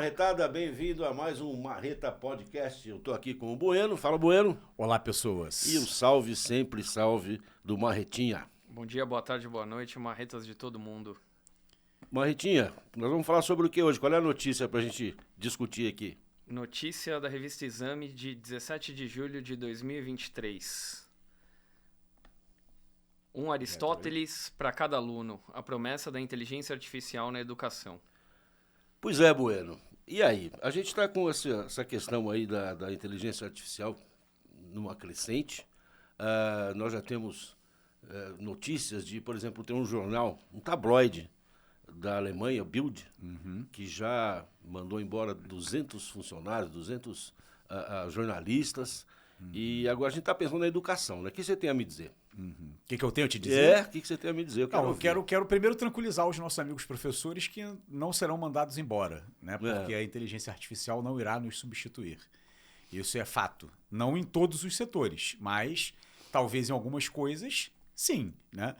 marretada, bem-vindo a mais um Marreta Podcast. Eu tô aqui com o Bueno, fala Bueno. Olá, pessoas. E o salve, sempre salve do Marretinha. Bom dia, boa tarde, boa noite, marretas de todo mundo. Marretinha, nós vamos falar sobre o que hoje? Qual é a notícia pra gente discutir aqui? Notícia da revista Exame de 17 de julho de 2023. Um Aristóteles para cada aluno, a promessa da inteligência artificial na educação. Pois é, Bueno. E aí? A gente está com essa questão aí da inteligência artificial numa crescente. Nós já temos notícias de, por exemplo, tem um jornal, um tabloide da Alemanha, Bild, que já mandou embora 200 funcionários, 200 jornalistas. E agora a gente está pensando na educação, né? O que você tem a me dizer? O que eu tenho a te dizer? O que você tem a me dizer? Eu quero primeiro tranquilizar os nossos amigos professores que não serão mandados embora, né? Porque a inteligência artificial não irá nos substituir. Isso é fato. Não em todos os setores, mas talvez em algumas coisas, sim, né?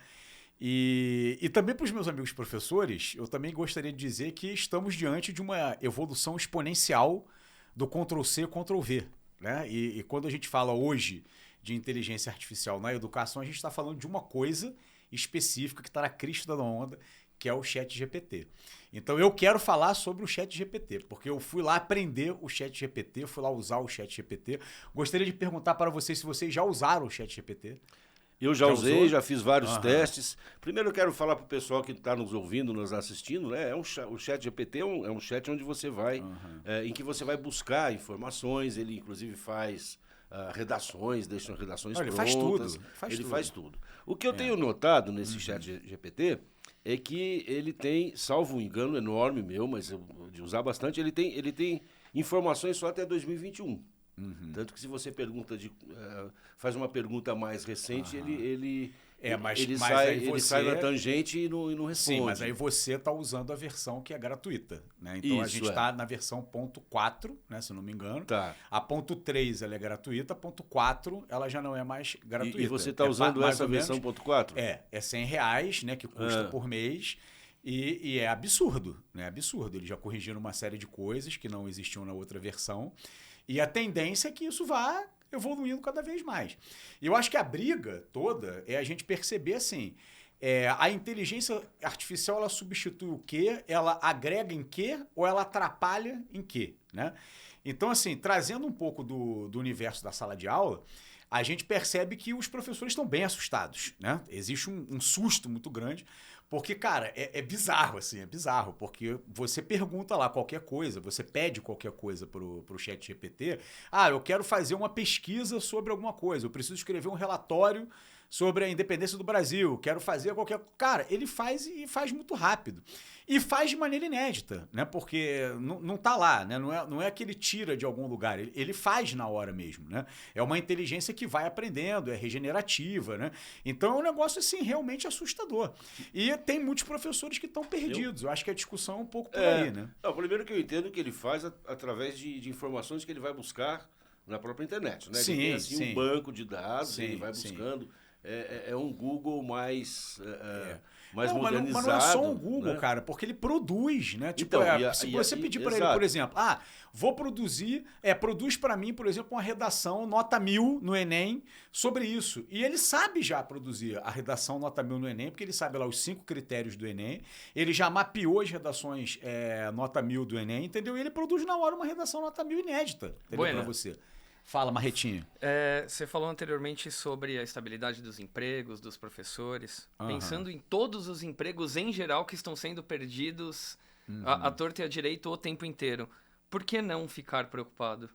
E também para os meus amigos professores, eu também gostaria de dizer que estamos diante de uma evolução exponencial do Ctrl+C, Ctrl+V. Né? E quando a gente fala hoje de inteligência artificial na educação, a gente está falando de uma coisa específica que está na crista da onda, que é o ChatGPT. Então eu quero falar sobre o ChatGPT, porque eu fui lá aprender o ChatGPT, fui lá usar o ChatGPT. Gostaria de perguntar para vocês se vocês já usaram o ChatGPT. Eu já usei, já fiz vários testes. Primeiro eu quero falar para o pessoal que está nos ouvindo, nos assistindo, né? O ChatGPT é um chat onde você vai, em que você vai buscar informações, ele inclusive faz redações, deixa redações prontas. Ele faz tudo. O que eu tenho notado nesse ChatGPT é que ele tem, salvo um engano enorme meu, mas de usar bastante, ele tem informações só até 2021. Tanto que se você pergunta faz uma pergunta mais recente, ele sai na tangente e não responde. Sim, mas aí você está usando a versão que é gratuita. Né? Então a gente está na versão .4, né, se eu não me engano. Tá. A .3 ela é gratuita, a .4 ela já não é mais gratuita. E você está usando essa versão .4? É R$100, né, que custa por mês. E é absurdo, né? Absurdo. Eles já corrigiram uma série de coisas que não existiam na outra versão. E a tendência é que isso vá evoluindo cada vez mais. E eu acho que a briga toda é a gente perceber assim, a inteligência artificial ela substitui o quê? Ela agrega em quê? Ou ela atrapalha em quê? Né? Então, assim, trazendo um pouco do universo da sala de aula, a gente percebe que os professores estão bem assustados, né? Existe um susto muito grande, porque, cara, é bizarro, assim, é bizarro, porque você pergunta lá qualquer coisa, você pede qualquer coisa pro ChatGPT, eu quero fazer uma pesquisa sobre alguma coisa, eu preciso escrever um relatório sobre a independência do Brasil, quero fazer qualquer... Cara, ele faz e faz muito rápido. E faz de maneira inédita, né? Porque não tá lá, né? Não é que ele tira de algum lugar, ele faz na hora mesmo, né? É uma inteligência que vai aprendendo, é regenerativa, né? Então é um negócio, assim, realmente assustador. E tem muitos professores que estão perdidos. Eu acho que a discussão é um pouco por aí, né? Não, primeiro que eu entendo que ele faz através de informações que ele vai buscar na própria internet, né? Sim, ele tem, assim, um banco de dados, ele vai buscando... Sim. É um Google mais Mas modernizado. não é só um Google, né? cara, porque ele produz, né? Tipo, se você pedir para ele, por exemplo, vou produzir, produz para mim, por exemplo, uma redação nota 1000 no Enem sobre isso. E ele sabe já produzir a redação nota 1000 no Enem, porque ele sabe lá os 5 critérios do Enem, ele já mapeou as redações nota 1000 do Enem, entendeu? E ele produz na hora uma redação nota 1000 inédita, entendeu? Para você. Fala, Marretinho. Você falou anteriormente sobre a estabilidade dos empregos, dos professores. Pensando em todos os empregos em geral que estão sendo perdidos à torta e à direita o tempo inteiro. Por que não ficar preocupado?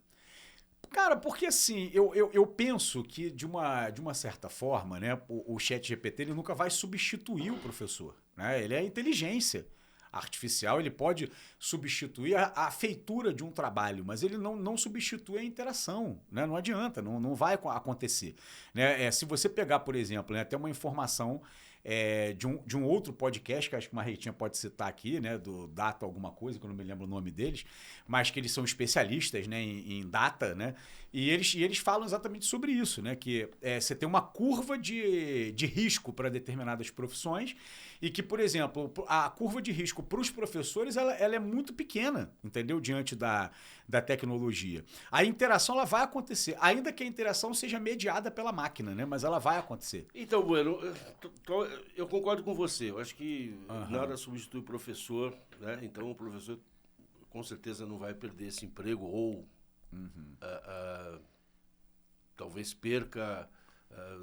Cara, porque assim, eu penso que de uma certa forma, né, o ChatGPT ele nunca vai substituir o professor. Né? Ele é a inteligência artificial, ele pode substituir a feitura de um trabalho, mas ele não substitui a interação, né? Não adianta, não vai acontecer. Né? Se você pegar, por exemplo, né, até uma informação de um outro podcast, que acho que o Marretinha pode citar aqui, né? Do Data alguma coisa, que eu não me lembro o nome deles, mas que eles são especialistas, né, em data, né? E eles falam exatamente sobre isso, né? Que você tem uma curva de risco para determinadas profissões e que, por exemplo, a curva de risco para os professores ela é muito pequena, entendeu? Diante da tecnologia. A interação ela vai acontecer, ainda que a interação seja mediada pela máquina, né? Mas ela vai acontecer. Então, Bueno, eu concordo com você. Eu acho que nada substitui o professor, né? Então, o professor com certeza não vai perder esse emprego ou talvez perca,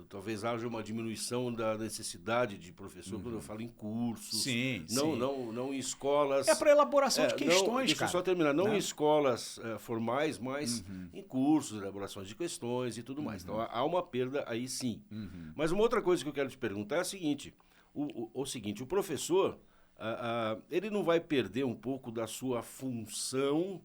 talvez haja uma diminuição da necessidade de professor quando eu falo em cursos. Sim, não em escolas. É para elaboração de questões, deixa cara. eu só terminar. Não em escolas formais, mas em cursos, elaborações de questões e tudo mais. Então, há uma perda aí sim. Mas uma outra coisa que eu quero te perguntar é a seguinte. O professor, ele não vai perder um pouco da sua função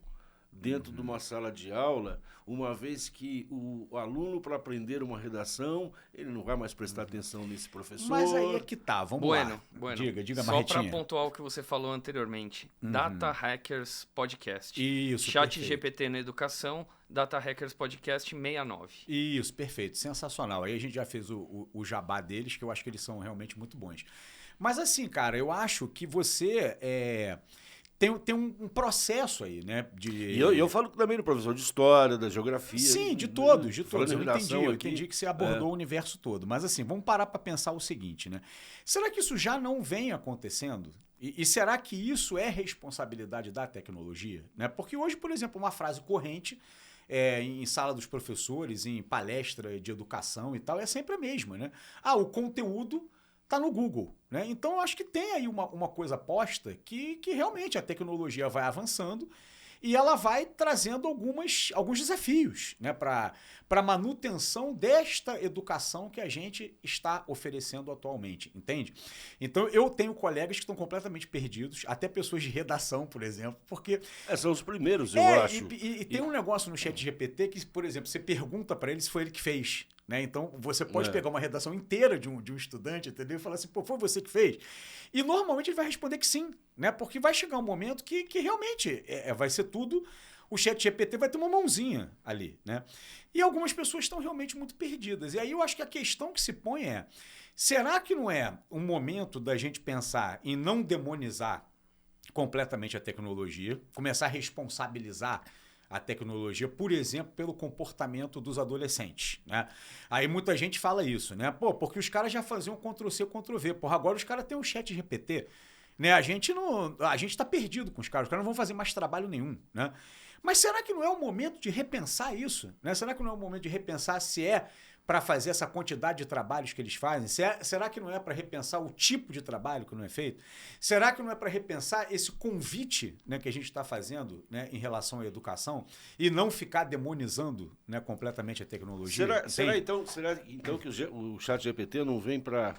dentro de uma sala de aula, uma vez que o aluno, para aprender uma redação, ele não vai mais prestar atenção nesse professor. Mas aí é que tá, vamos lá. Bueno. Diga, só Marretinha. para pontuar o que você falou anteriormente. Data Hackers Podcast. Isso, Chat perfeito. GPT na educação, Data Hackers Podcast 69. Isso, perfeito, sensacional. Aí a gente já fez o jabá deles, que eu acho que eles são realmente muito bons. Mas assim, cara, eu acho que você... Tem um processo aí, né? E eu falo também do professor de história, da geografia. Sim, de todos. Eu aqui, entendi que você abordou o universo todo. Mas assim, vamos parar para pensar o seguinte, né? Será que isso já não vem acontecendo? E será que isso é responsabilidade da tecnologia? Né? Porque hoje, por exemplo, uma frase corrente em sala dos professores, em palestra de educação e tal, é sempre a mesma, né? O conteúdo está no Google, né? Então, eu acho que tem aí uma coisa posta que realmente a tecnologia vai avançando e ela vai trazendo alguns desafios, né? Para a manutenção desta educação que a gente está oferecendo atualmente, entende? Então, eu tenho colegas que estão completamente perdidos, até pessoas de redação, por exemplo, porque... são os primeiros, eu acho. E tem um negócio no ChatGPT que, por exemplo, você pergunta para ele se foi ele que fez. Né? Então, você pode pegar uma redação inteira de um estudante, entendeu? E falar assim, pô, foi você que fez? E normalmente ele vai responder que sim, né? Porque vai chegar um momento que realmente vai ser tudo... O ChatGPT vai ter uma mãozinha ali, né? E algumas pessoas estão realmente muito perdidas. E aí eu acho que a questão que se põe é, será que não é um momento da gente pensar em não demonizar completamente a tecnologia, começar a responsabilizar a tecnologia, por exemplo, pelo comportamento dos adolescentes, né? Aí muita gente fala isso, né? Pô, porque os caras já faziam Ctrl-C, Ctrl-V. Porra, agora os caras têm um ChatGPT, né? A gente tá perdido com os caras não vão fazer mais trabalho nenhum, né? Mas será que não é o momento de repensar isso, né? Será que não é o momento de repensar se é para fazer essa quantidade de trabalhos que eles fazem? Será que não é para repensar o tipo de trabalho que não é feito? Será que não é para repensar esse convite, né, que a gente está fazendo, né, em relação à educação e não ficar demonizando, né, completamente a tecnologia? Será então que o ChatGPT não vem para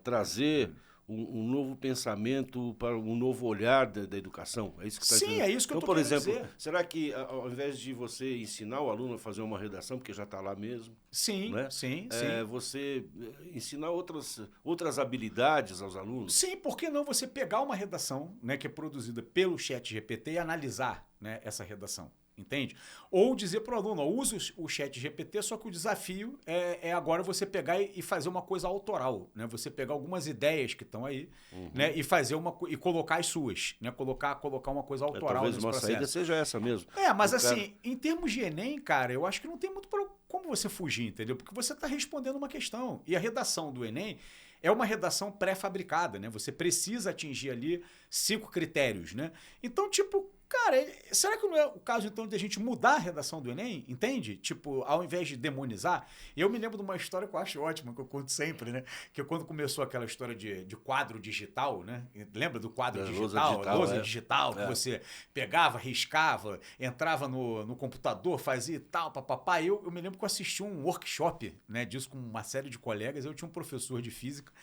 trazer um novo pensamento, para um novo olhar da educação? É isso que está dizendo? Sim, é isso que eu estou querendo dizer. Por exemplo, será que ao invés de você ensinar o aluno a fazer uma redação, porque já está lá mesmo, sim, né? sim. Você ensinar outras habilidades aos alunos? Sim, por que não você pegar uma redação, né, que é produzida pelo ChatGPT e analisar, né, essa redação? Entende? Ou dizer para o aluno, use o ChatGPT, só que o desafio é agora você pegar e fazer uma coisa autoral, né? Você pegar algumas ideias que estão aí, né? E fazer e colocar as suas, né? Colocar uma coisa autoral talvez nesse uma processo. saída seja essa mesmo. Mas assim, em termos de Enem, cara, eu acho que não tem muito como você fugir, entendeu? Porque você está respondendo uma questão. E a redação do Enem é uma redação pré-fabricada, né? Você precisa atingir ali 5 critérios, né? Então, tipo, cara, será que não é o caso, então, de a gente mudar a redação do Enem? Entende? Tipo, ao invés de demonizar. Eu me lembro de uma história que eu acho ótima, que eu conto sempre, né? Que quando começou aquela história de quadro digital, né? Lembra do quadro digital? Lousa digital, que você pegava, riscava, entrava no computador, fazia e tal, papapá. Eu me lembro que eu assisti um workshop, né, disso com uma série de colegas. Eu tinha um professor de física,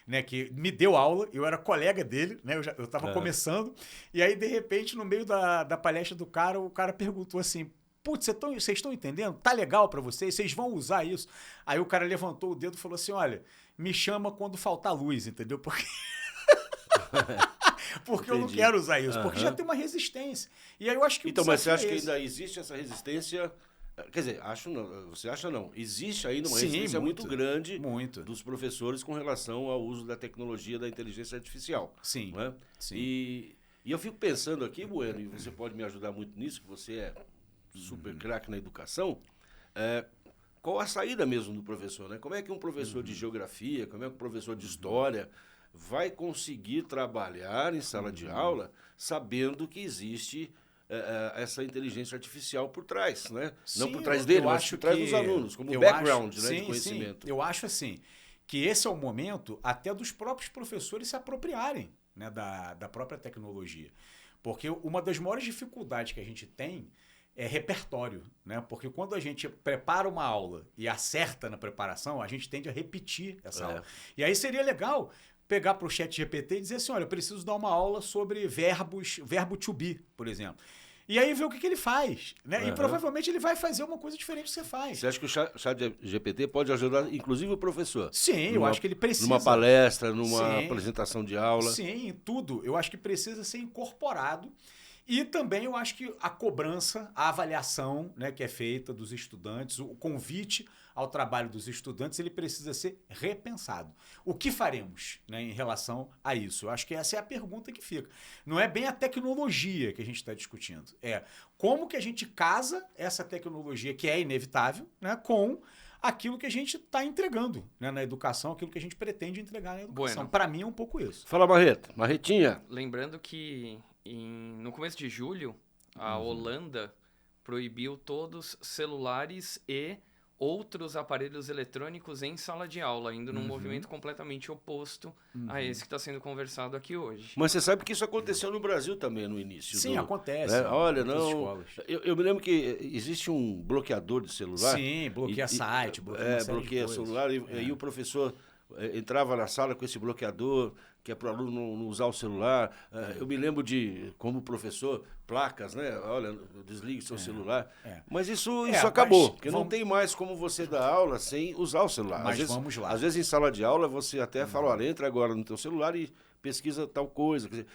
né, que me deu aula, eu era colega dele, né, eu estava começando, e aí, de repente, no meio da palestra do cara, o cara perguntou assim, putz, vocês estão entendendo? Tá legal para vocês? Vocês vão usar isso? Aí o cara levantou o dedo e falou assim, olha, me chama quando faltar luz, entendeu? Porque eu não quero usar isso, porque já tem uma resistência. E aí eu acho que então, mas você acha que ainda existe essa resistência? Quer dizer, você acha não? Existe ainda uma resistência muito grande dos professores com relação ao uso da tecnologia da inteligência artificial. Sim. Não é? Sim. E eu fico pensando aqui, Bueno, e você pode me ajudar muito nisso, que você é super craque na educação, qual a saída mesmo do professor, né? Como é que um professor de geografia, como é que um professor de história vai conseguir trabalhar em sala de aula sabendo que existe essa inteligência artificial por trás, né? Sim, não por trás dele, mas por trás dos alunos, como background, né, de conhecimento. Sim. Eu acho assim, que esse é o momento até dos próprios professores se apropriarem, né, da própria tecnologia. Porque uma das maiores dificuldades que a gente tem é repertório, né? Porque quando a gente prepara uma aula e acerta na preparação, a gente tende a repetir essa aula. E aí seria legal pegar para o ChatGPT e dizer assim, olha, eu preciso dar uma aula sobre verbo to be, por exemplo. E aí ver o que ele faz, né? E provavelmente ele vai fazer uma coisa diferente do que você faz. Você acha que o ChatGPT pode ajudar, inclusive, o professor? Sim, eu acho que ele precisa. Numa palestra, numa apresentação de aula. Sim, tudo. Eu acho que precisa ser incorporado. E também eu acho que a cobrança, a avaliação, né, que é feita dos estudantes, o convite ao trabalho dos estudantes, ele precisa ser repensado. O que faremos, né, em relação a isso? Eu acho que essa é a pergunta que fica. Não é bem a tecnologia que a gente está discutindo. É como que a gente casa essa tecnologia, que é inevitável, né, com aquilo que a gente está entregando, né, na educação, aquilo que a gente pretende entregar na educação. Para mim é um pouco isso. Fala, Marretinha. Lembrando que no começo de julho, a Holanda proibiu todos celulares e outros aparelhos eletrônicos em sala de aula, indo num movimento completamente oposto a esse que está sendo conversado aqui hoje. Mas você sabe que isso aconteceu no Brasil também no início. Sim, acontece. Né? Olha, não. Eu me lembro que existe um bloqueador de celular. Sim, bloqueia site, bloqueia celular. E o professor entrava na sala com esse bloqueador, que é para o aluno não usar o celular. Eu me lembro de, como professor, placas, né? Olha, desligue seu celular. Mas isso acabou, porque não tem mais como você dar aula sem usar o celular. Mas vamos lá. Às vezes em sala de aula você até fala, olha, entra agora no teu celular e pesquisa tal coisa. Quer dizer,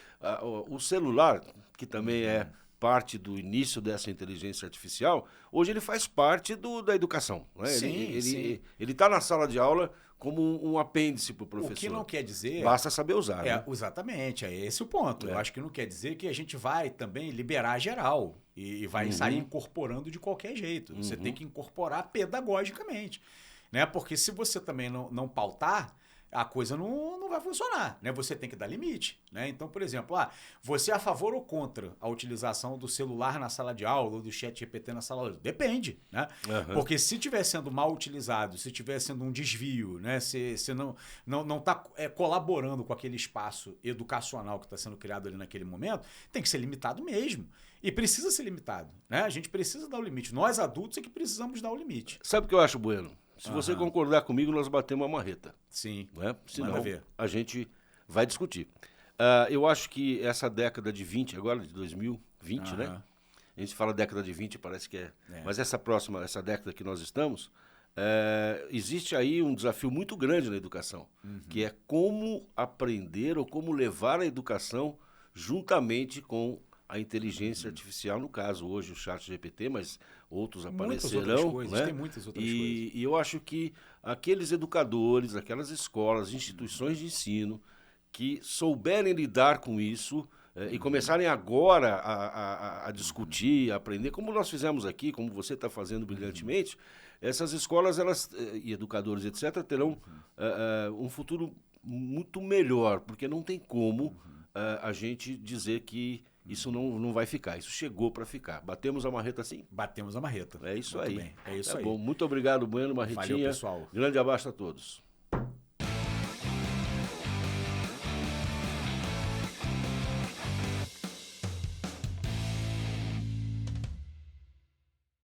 o celular, que também é parte do início dessa inteligência artificial, hoje ele faz parte da educação. Né? Sim, ele está na sala de aula como um apêndice para o professor. O que não quer dizer... Basta saber usar. Né? Exatamente, é esse o ponto. Eu acho que não quer dizer que a gente vai também liberar geral e vai sair incorporando de qualquer jeito. Você tem que incorporar pedagogicamente. Né? Porque se você também não pautar, a coisa não vai funcionar, né? Você tem que dar limite, né? Então, por exemplo, você é a favor ou contra a utilização do celular na sala de aula ou do ChatGPT na sala de aula? Depende, né? Porque se estiver sendo mal utilizado, se estiver sendo um desvio, né? Se não está colaborando com aquele espaço educacional que está sendo criado ali naquele momento, tem que ser limitado mesmo. E precisa ser limitado, né? A gente precisa dar o limite. Nós, adultos, é que precisamos dar o limite. Sabe o que eu acho, Bueno? Se você concordar comigo, nós batemos uma marreta. Sim. Né? Senão, a gente vai discutir. Eu acho que essa década de 20, agora de 2020, né? A gente fala década de 20, parece que é. Mas essa década que nós estamos, existe aí um desafio muito grande na educação, que é como aprender ou como levar a educação juntamente com a inteligência artificial, no caso, hoje o ChatGPT, mas outros aparecerão. Muitas outras coisas, né? Tem muitas outras coisas. E eu acho que aqueles educadores, aquelas escolas, instituições de ensino que souberem lidar com isso e começarem agora a discutir, a aprender, como nós fizemos aqui, como você está fazendo brilhantemente, essas escolas e educadores, etc., terão um futuro muito melhor, porque não tem como a gente dizer que isso não vai ficar. Isso chegou para ficar. Batemos a marreta assim? Batemos a marreta. É isso Muito aí. bem. É isso aí. Bom. Muito obrigado, Bueno, Marretinha. Valeu, pessoal. Grande abraço a todos.